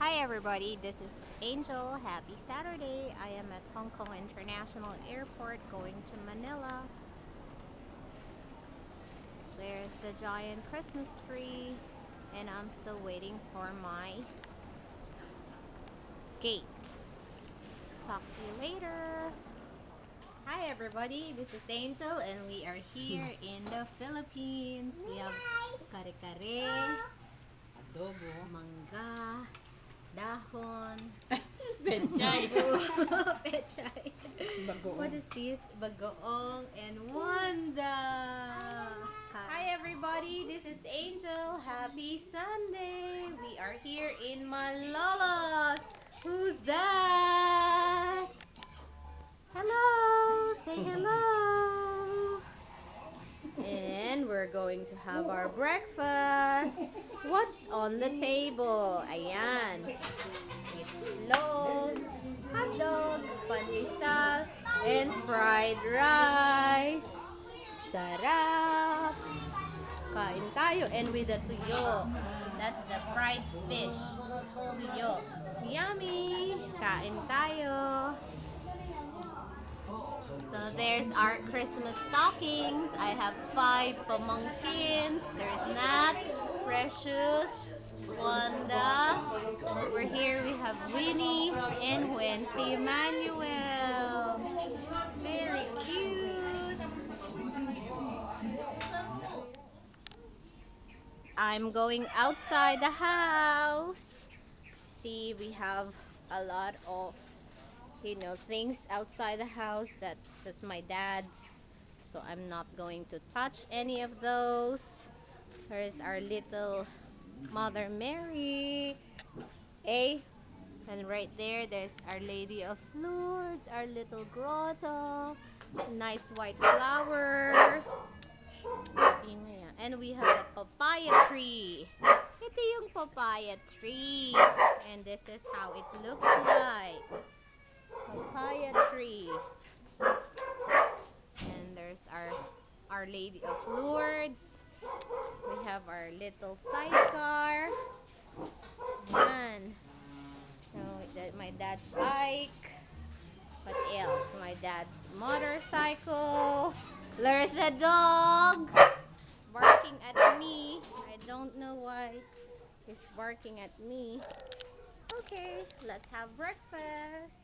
Hi everybody, this is Angel. Happy Saturday. I am at Hong Kong International Airport going to Manila. There's the giant Christmas tree and I'm still waiting for my gate. Talk to you later. Hi everybody, this is Angel and we are here in the Philippines. We have kare-kare, Adobo, mangga, dahon, pechay, pechay. bagoong. What is this? Bagoong and wanda. Hi everybody, this is Angel. Happy Sunday. We are here in Malolos. Who's that? Hello. Say hello. And we're going to have our breakfast. What's on the table? Ayan. Itlog, hot dog, pandesal, and fried rice. Sarap. Kain tayo. And with the tuyo. That's the fried fish. Tuyo. Yummy. Kain tayo. So there's our Christmas stockings. I have 5 pamangkins. There's Nat, Precious, Wanda. Over here we have Winnie and Wency Emmanuel. Very cute. I'm going outside the house. See, we have a lot of things outside the house. That's my dad's, so I'm not going to touch any of those. There's our little Mother Mary, and right there's Our Lady of Lourdes, our little grotto, nice white flowers, and we have a papaya tree. Ito yung papaya tree, and this is how it looks like. Papaya tree. And there's Our Lady of Lourdes. We have our little sidecar. Ayan. So my dad's bike. What else? My dad's motorcycle. There's a dog barking at me. I don't know why he's barking at me. Okay, let's have breakfast.